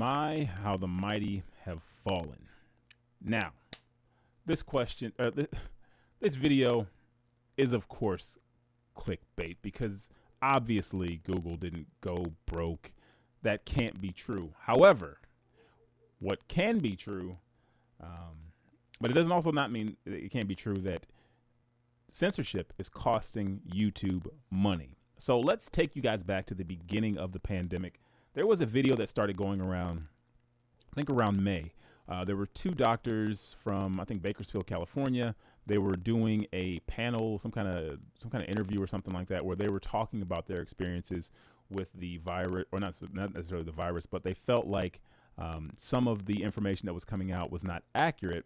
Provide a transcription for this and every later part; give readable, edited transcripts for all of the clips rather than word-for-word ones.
My, how the mighty have fallen. Now, this question, this video is of course clickbait because obviously Google didn't go broke. That can't be true. However, what can be true, but it doesn't also not mean it can't be true that censorship is costing YouTube money. So let's take you guys back to the beginning of the pandemic. There was a video that started going around, I think around May. There were two doctors from, I think, Bakersfield, California. They were doing a panel, some kind of interview or something like that, where they were talking about their experiences with the virus, or not necessarily the virus, but they felt like some of the information that was coming out was not accurate,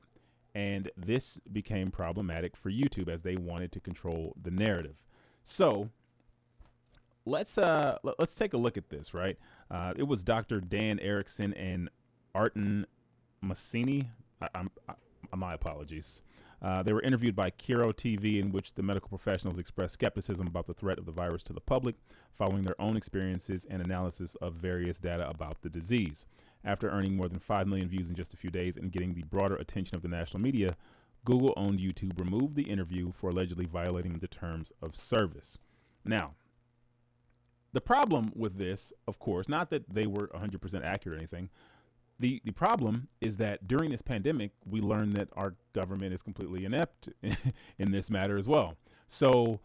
and this became problematic for YouTube as they wanted to control the narrative. So let's take a look at this. Right, it was Dr. Dan Erickson and Arten Massini. My apologies. They were interviewed by Kiro TV, in which the medical professionals expressed skepticism about the threat of the virus to the public, following their own experiences and analysis of various data about the disease. After earning more than 5 million views in just a few days and getting the broader attention of the national media, Google-owned YouTube removed the interview for allegedly violating the terms of service. Now, the problem with this, of course, not that they were 100% accurate or anything. The problem is that during this pandemic, we learned that our government is completely inept in this matter as well. So,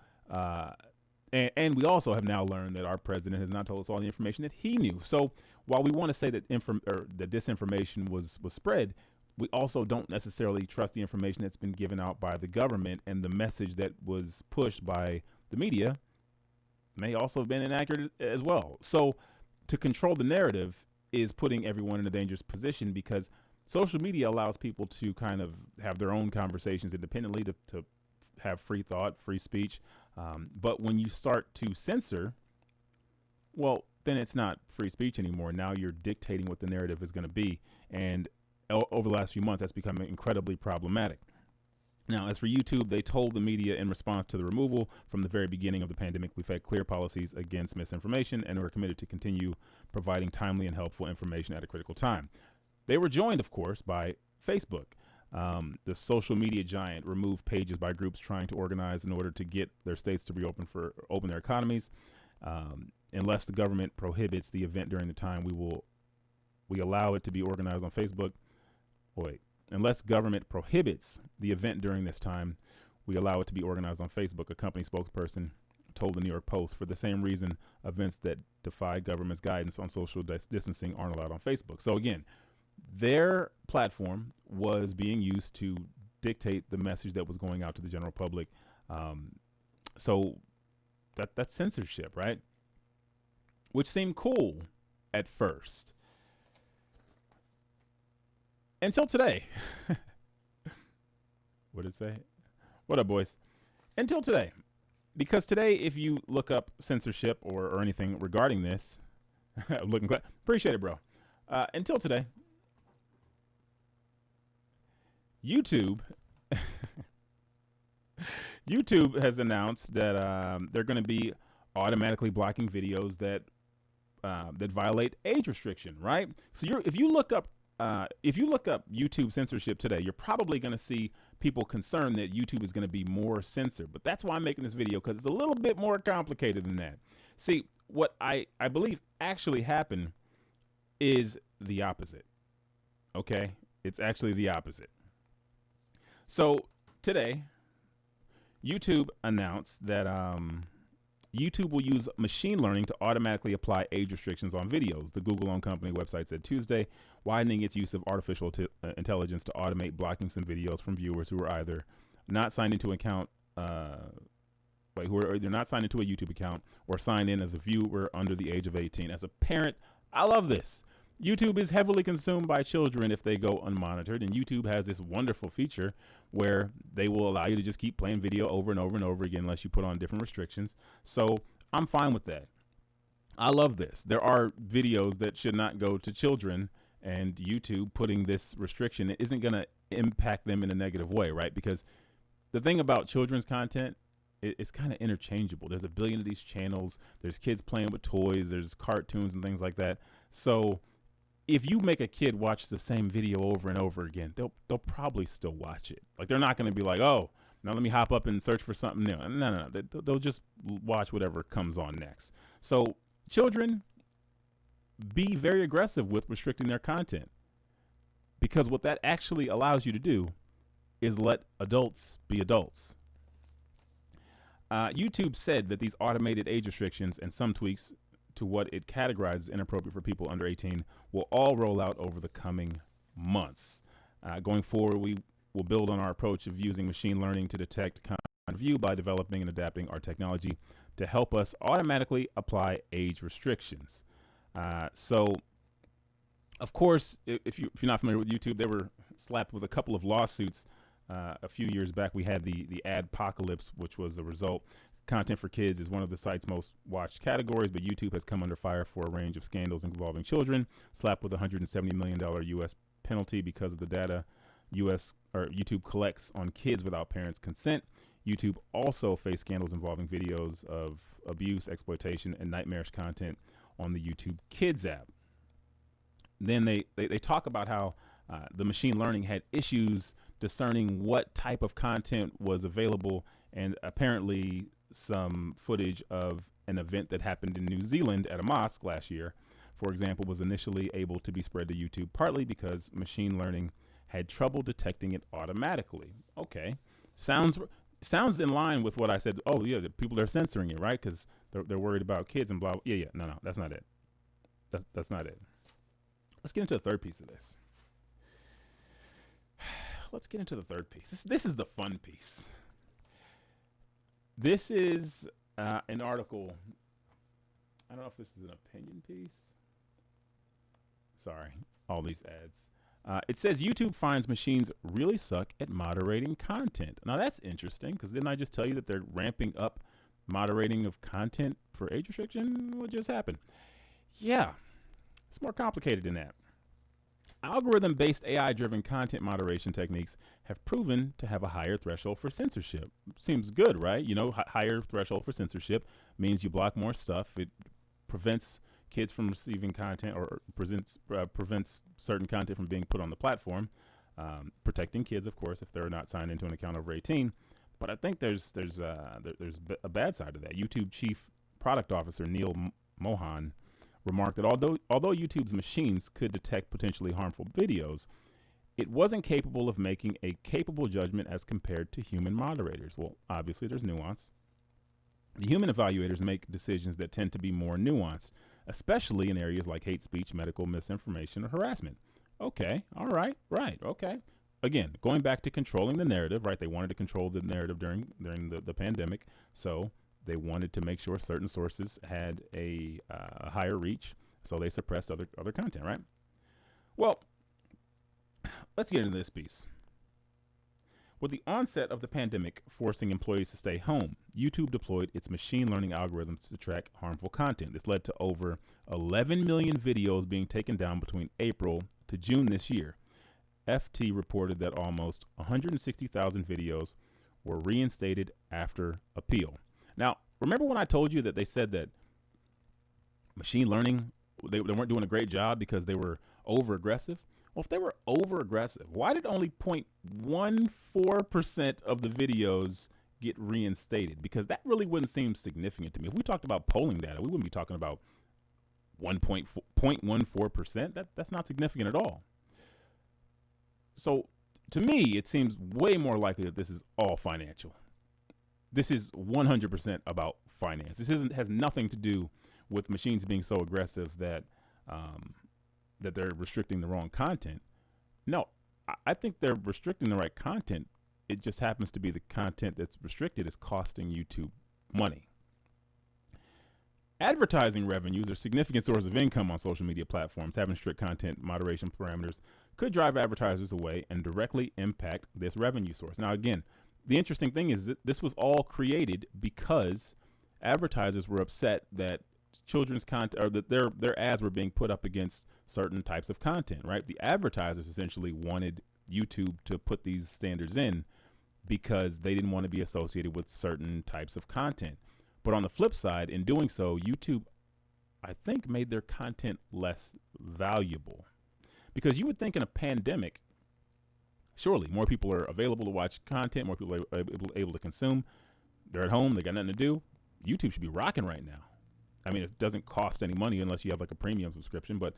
and we also have now learned that our president has not told us all the information that he knew. So while we want to say that that disinformation was spread, we also don't necessarily trust the information that's been given out by the government, and the message that was pushed by the media may also have been inaccurate as well. So to control the narrative is putting everyone in a dangerous position, because social media allows people to kind of have their own conversations independently, to have free thought, free speech. But when you start to censor, well, then it's not free speech anymore. Now you're dictating what the narrative is going to be. And over the last few months, that's become incredibly problematic. Now, as for YouTube, they told the media in response to the removal, from the very beginning of the pandemic, we've had clear policies against misinformation, and we're committed to continue providing timely and helpful information at a critical time. They were joined, of course, by Facebook. The social media giant removed pages by groups trying to organize in order to get their states to open their economies. Unless the government prohibits the event during the time, we allow it to be organized on Facebook. Unless government prohibits the event during this time, we allow it to be organized on Facebook, a company spokesperson told the New York Post. For the same reason, events that defy government's guidance on social distancing aren't allowed on Facebook. So again, their platform was being used to dictate the message that was going out to the general public. So that's censorship, right? Which seemed cool at first. Until today. What did it say? What up, boys? Until today. Because today, if you look up censorship or anything regarding this, looking glad. Appreciate it, bro. Until today, YouTube has announced that they're going to be automatically blocking videos that violate age restriction, right? So if you look up YouTube censorship today, you're probably going to see people concerned that YouTube is going to be more censored. But that's why I'm making this video, because it's a little bit more complicated than that. See, what I believe actually happened is the opposite. Okay? It's actually the opposite. So today, YouTube announced that YouTube will use machine learning to automatically apply age restrictions on videos, the Google-owned company website said Tuesday, widening its use of artificial intelligence to automate blocking some videos from viewers who are either not signed into account, who are either not signed into a YouTube account or signed in as a viewer under the age of 18. As a parent, I love this. YouTube is heavily consumed by children if they go unmonitored, and YouTube has this wonderful feature where they will allow you to just keep playing video over and over and over again unless you put on different restrictions. So I'm fine with that. I love this. There are videos that should not go to children, and YouTube putting this restriction isn't going to impact them in a negative way, right? Because the thing about children's content, it's kind of interchangeable. There's a billion of these channels. There's kids playing with toys. There's cartoons and things like that. So if you make a kid watch the same video over and over again, they'll probably still watch it. Like, they're not going to be like, oh, now let me hop up and search for something new. No. They'll just watch whatever comes on next. So children, be very aggressive with restricting their content, because what that actually allows you to do is let adults be adults. YouTube said that these automated age restrictions and some tweaks to what it categorizes inappropriate for people under 18 will all roll out over the coming months. Going forward, we will build on our approach of using machine learning to detect content view by developing and adapting our technology to help us automatically apply age restrictions. So, of course, if you're not familiar with YouTube, they were slapped with a couple of lawsuits a few years back. We had the adpocalypse, which was a result. Content for kids is one of the site's most watched categories, but YouTube has come under fire for a range of scandals involving children, slapped with a $170 million U.S. penalty because of the data YouTube collects on kids without parents' consent. YouTube also faced scandals involving videos of abuse, exploitation, and nightmarish content on the YouTube Kids app. Then they talk about how the machine learning had issues discerning what type of content was available, and apparently some footage of an event that happened in New Zealand at a mosque last year, for example, was initially able to be spread to YouTube, partly because machine learning had trouble detecting it automatically. Okay, sounds in line with what I said. Oh yeah, the people are censoring it, right? Because they're worried about kids and blah. Yeah. No, that's not it. That's not it. Let's get into the third piece of this. Let's get into the third piece. This is the fun piece. This is an article. I don't know if this is an opinion piece. Sorry, all these ads. It says YouTube finds machines really suck at moderating content. Now that's interesting, because didn't I just tell you that they're ramping up moderating of content for age restriction? What just happened? Yeah, it's more complicated than that. Algorithm-based AI-driven content moderation techniques have proven to have a higher threshold for censorship. Seems good, right? You know, higher threshold for censorship means you block more stuff. It prevents kids from receiving content, or prevents certain content from being put on the platform, protecting kids, of course, if they're not signed into an account over 18. But I think there's a bad side to that. YouTube Chief Product Officer Neil Mohan remarked that although YouTube's machines could detect potentially harmful videos, it wasn't capable of making a capable judgment as compared to human moderators. Well, obviously there's nuance. The human evaluators make decisions that tend to be more nuanced, especially in areas like hate speech, medical misinformation, or harassment. Okay, all right, right, okay. Again, going back to controlling the narrative, right? They wanted to control the narrative during the pandemic, so they wanted to make sure certain sources had a higher reach, so they suppressed other content, right? Well, let's get into this piece. With the onset of the pandemic forcing employees to stay home, YouTube deployed its machine learning algorithms to track harmful content. This led to over 11 million videos being taken down between April to June this year. FT reported that almost 160,000 videos were reinstated after appeal. Now, remember when I told you that they said that machine learning, they weren't doing a great job because they were over-aggressive? Well, if they were over-aggressive, why did only 0.14% of the videos get reinstated? Because that really wouldn't seem significant to me. If we talked about polling data, we wouldn't be talking about 0.14%. That's not significant at all. So to me, it seems way more likely that this is all financial. This is 100% about finance. This has nothing to do with machines being so aggressive that that they're restricting the wrong content. No, I think they're restricting the right content. It just happens to be the content that's restricted is costing YouTube money. Advertising revenues are a significant source of income on social media platforms. Having strict content moderation parameters could drive advertisers away and directly impact this revenue source. Now, again, the interesting thing is that this was all created because advertisers were upset that children's content, or that their ads were being put up against certain types of content, right? The advertisers essentially wanted YouTube to put these standards in because they didn't want to be associated with certain types of content. But on the flip side, in doing so, YouTube, I think, made their content less valuable. Because you would think in a pandemic, surely more people are available to watch content, more people are able to consume. They're at home, they got nothing to do. YouTube should be rocking right now. I mean, it doesn't cost any money unless you have like a premium subscription, but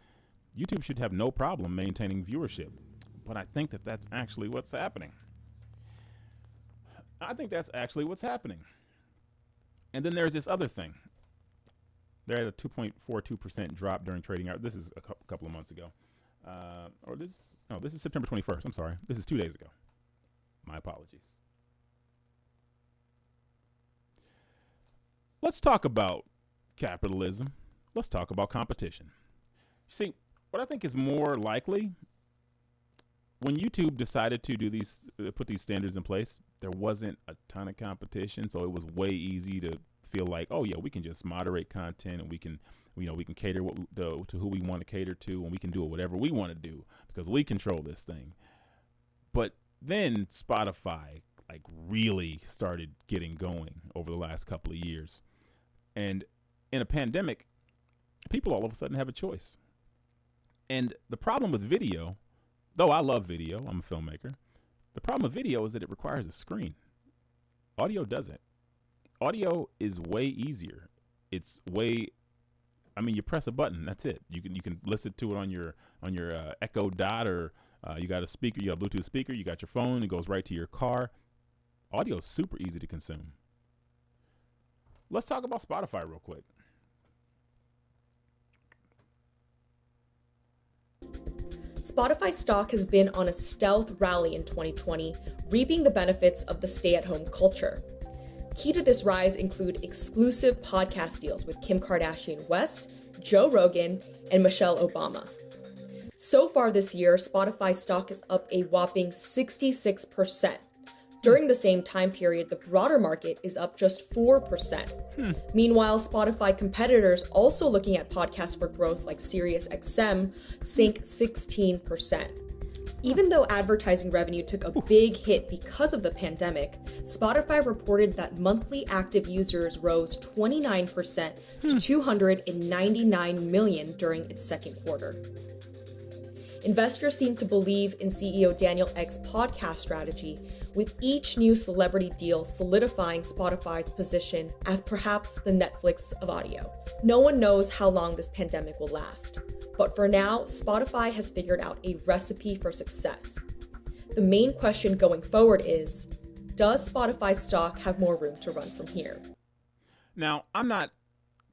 YouTube should have no problem maintaining viewership. But I think that that's actually what's happening. And then there's this other thing. They're at a 2.42% drop during trading hours. This is a couple of months ago. This is September 21st. I'm sorry. This is 2 days ago. My apologies. Let's talk about capitalism. Let's talk about competition. See, what I think is more likely, when YouTube decided to do these, put these standards in place, there wasn't a ton of competition, so it was way easy to feel like, oh yeah, we can just moderate content and we can cater to who we want to cater to, and we can do whatever we want to do because we control this thing. But then Spotify like really started getting going over the last couple of years. And in a pandemic, people all of a sudden have a choice. And the problem with video, though I love video, I'm a filmmaker, the problem with video is that it requires a screen. Audio doesn't. Audio is way easier. It's way, I mean, you press a button, that's it. You can listen to it on your Echo Dot, or you got a speaker, you have a Bluetooth speaker, you got your phone, it goes right to your car. Audio is super easy to consume. Let's talk about Spotify real quick. Spotify stock has been on a stealth rally in 2020, reaping the benefits of the stay-at-home culture. Key to this rise include exclusive podcast deals with Kim Kardashian West, Joe Rogan, and Michelle Obama. So far this year, Spotify stock is up a whopping 66%. During the same time period, the broader market is up just 4%. Meanwhile, Spotify competitors also looking at podcasts for growth like SiriusXM sank 16%. Even though advertising revenue took a big hit because of the pandemic, Spotify reported that monthly active users rose 29% to 299 million during its second quarter. Investors seem to believe in CEO Daniel Ek's podcast strategy, with each new celebrity deal solidifying Spotify's position as perhaps the Netflix of audio. No one knows how long this pandemic will last, but for now, Spotify has figured out a recipe for success. The main question going forward is, does Spotify's stock have more room to run from here? Now, I'm not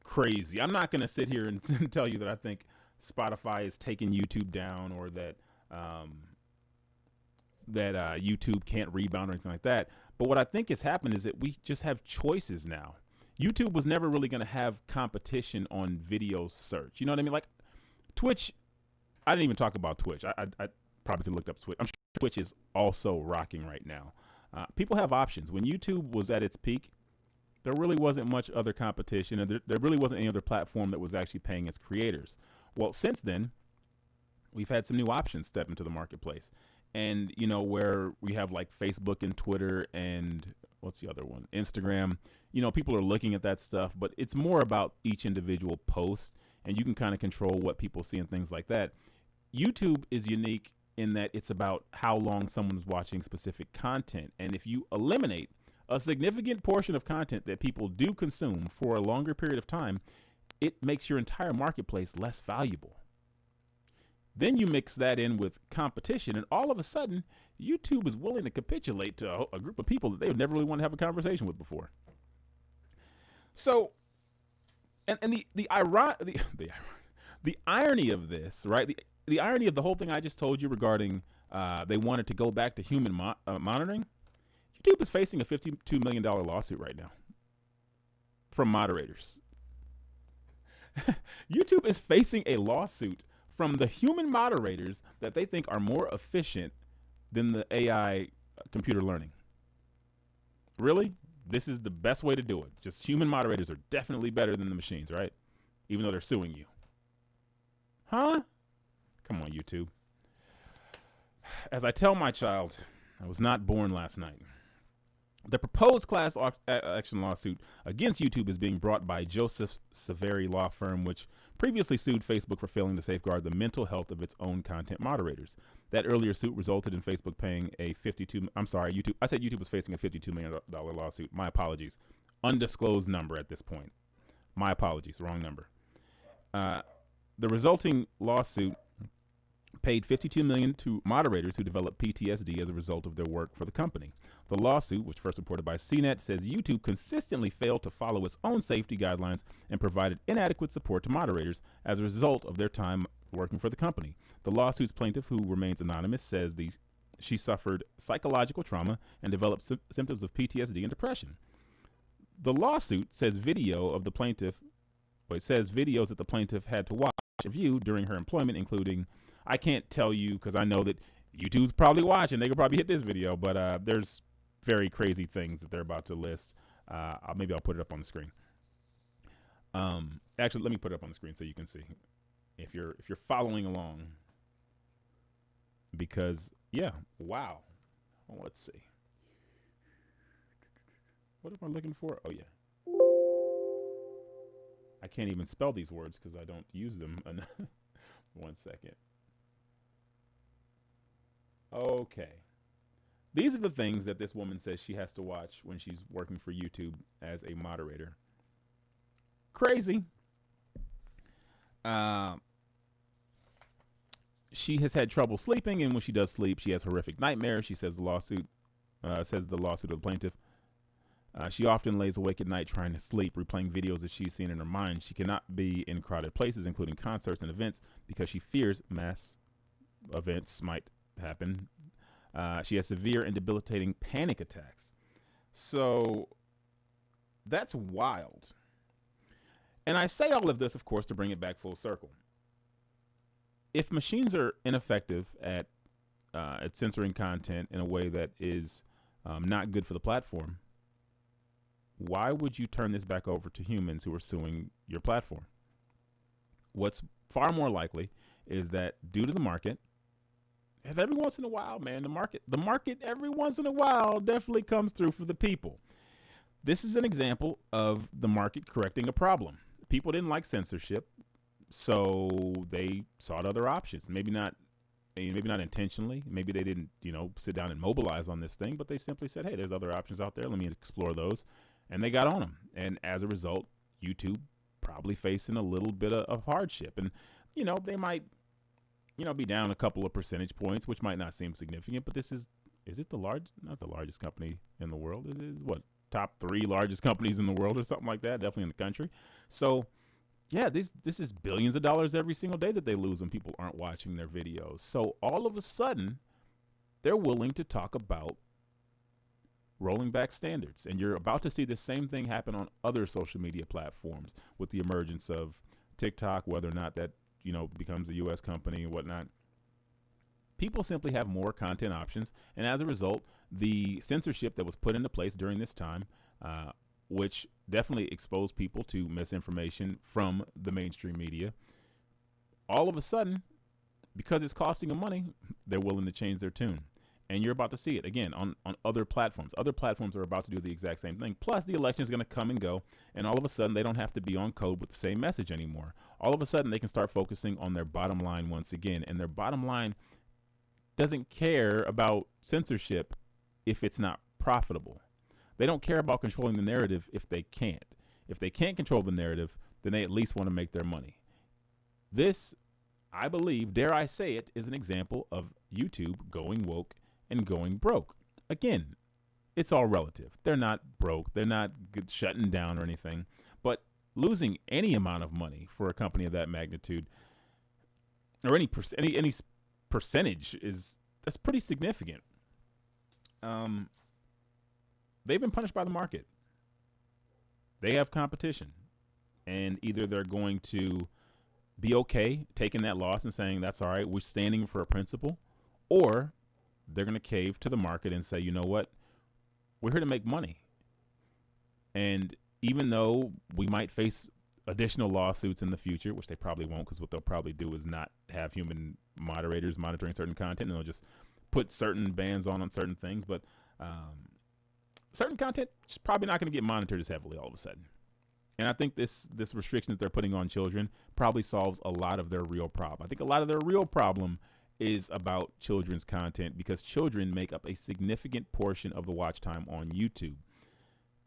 crazy. I'm not going to sit here and tell you that I think Spotify is taking YouTube down, or that YouTube can't rebound or anything like that. But what I think has happened is that we just have choices now. YouTube was never really going to have competition on video search. You know what I mean? Like Twitch, I didn't even talk about Twitch. I probably could have looked up Twitch. I'm sure Twitch is also rocking right now. People have options. When YouTube was at its peak, there really wasn't much other competition, and there really wasn't any other platform that was actually paying its creators. Well, since then, we've had some new options step into the marketplace. And, you know, where we have like Facebook and Twitter and what's the other one? Instagram. You know, people are looking at that stuff, but it's more about each individual post, and you can kind of control what people see and things like that. YouTube is unique in that it's about how long someone's watching specific content. And if you eliminate a significant portion of content that people do consume for a longer period of time, it makes your entire marketplace less valuable. Then you mix that in with competition, and all of a sudden, YouTube is willing to capitulate to a group of people that they would never really want to have a conversation with before. So, and the irony of this, right? The irony of the whole thing I just told you regarding they wanted to go back to human monitoring. YouTube is facing a $52 million lawsuit right now from moderators. YouTube is facing a lawsuit from the human moderators that they think are more efficient than the AI computer learning. Really? This is the best way to do it. Just human moderators are definitely better than the machines, right? Even though they're suing you. Huh? Come on, YouTube. As I tell my child, I was not born last night. The proposed class action lawsuit against YouTube is being brought by Joseph Saveri law firm, which previously sued Facebook for failing to safeguard the mental health of its own content moderators. That earlier suit resulted in Facebook paying a YouTube. I said YouTube was facing a $52 million lawsuit. My apologies. Undisclosed number at this point. My apologies. Wrong number. The resulting lawsuit paid $52 million to moderators who developed PTSD as a result of their work for the company. The lawsuit, which first reported by CNET, says YouTube consistently failed to follow its own safety guidelines and provided inadequate support to moderators as a result of their time working for the company. The lawsuit's plaintiff, who remains anonymous, says she suffered psychological trauma and developed symptoms of PTSD and depression. The lawsuit says videos that the plaintiff had to watch and view during her employment, including, I can't tell you because I know that YouTube's probably watching. They could probably hit this video, but there's very crazy things that they're about to list. Maybe I'll put it up on the screen. Actually, let me put it up on the screen so you can see if you're following along. Because wow. Well, let's see. What am I looking for? Oh yeah. I can't even spell these words because I don't use them. 1 second. Okay. These are the things that this woman says she has to watch when she's working for YouTube as a moderator. Crazy. She has had trouble sleeping, and when she does sleep, she has horrific nightmares. She says the lawsuit of the plaintiff. She often lays awake at night trying to sleep, replaying videos that she's seen in her mind. She cannot be in crowded places, including concerts and events, because she fears mass events might happen. She has severe and debilitating panic attacks. So that's wild. And I say all of this, of course, to bring it back full circle. If machines are ineffective at censoring content in a way that is not good for the platform, why would you turn this back over to humans who are suing your platform? What's far more likely is that due to the market, every once in a while, man, the market every once in a while definitely comes through for the people. This is an example of the market correcting a problem. People didn't like censorship, so they sought other options. Maybe not intentionally. Maybe they didn't, sit down and mobilize on this thing, but they simply said, hey, there's other options out there. Let me explore those. And they got on them. And as a result, YouTube probably facing a little bit of hardship. And, they might, be down a couple of percentage points, which might not seem significant, but is it not the largest company in the world? It is top 3 largest companies in the world or something like that, definitely in the country. So yeah, this is billions of dollars every single day that they lose when people aren't watching their videos. So all of a sudden, they're willing to talk about rolling back standards. And you're about to see the same thing happen on other social media platforms with the emergence of TikTok, whether or not that, becomes a U.S. company and whatnot. People simply have more content options. And as a result, the censorship that was put into place during this time, which definitely exposed people to misinformation from the mainstream media, all of a sudden, because it's costing them money, they're willing to change their tune. And you're about to see it again on other platforms. Other platforms are about to do the exact same thing. Plus, the election is going to come and go, and all of a sudden, they don't have to be on code with the same message anymore. All of a sudden, they can start focusing on their bottom line once again. And their bottom line doesn't care about censorship if it's not profitable. They don't care about controlling the narrative if they can't. If they can't control the narrative, then they at least want to make their money. This, I believe, dare I say it, is an example of YouTube going woke and going broke. Again, it's all relative. They're not broke. They're not shutting down or anything. But losing any amount of money for a company of that magnitude, or any percentage, that's pretty significant. They've been punished by the market. They have competition, and either they're going to be okay taking that loss and saying that's all right, we're standing for a principle, or they're going to cave to the market and say, you know what, we're here to make money. And even though we might face additional lawsuits in the future, which they probably won't, because what they'll probably do is not have human moderators monitoring certain content, and they'll just put certain bans on certain things. But certain content is probably not going to get monitored as heavily all of a sudden. And I think this restriction that they're putting on children probably solves a lot of their real problem. I think a lot of their real problem is about children's content, because children make up a significant portion of the watch time on YouTube.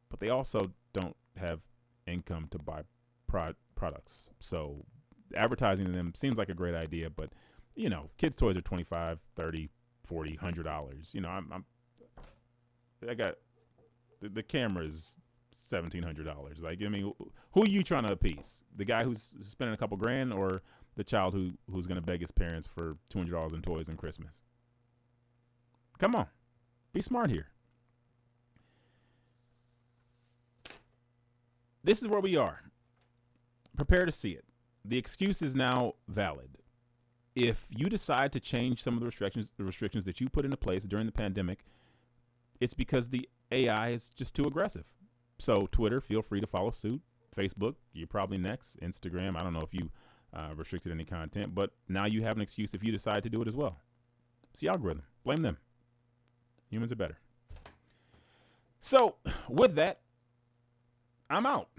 But they also don't have income to buy products. So advertising to them seems like a great idea, but you know, kids' toys are $25, $30, $40, $100. You know, I got the camera's $1,700. Like, I mean, who are you trying to appease? The guy who's spending a couple grand, or the child who's going to beg his parents for $200 in toys on Christmas? Come on, be smart here. This is where we are. Prepare to see it. The excuse is now valid. If you decide to change some of the restrictions that you put into place during the pandemic, it's because the AI is just too aggressive. So Twitter, feel free to follow suit. Facebook, you're probably next. Instagram, I don't know if you restricted any content, but now you have an excuse if you decide to do it as well. It's the algorithm. Blame them. Humans are better. So with that, I'm out.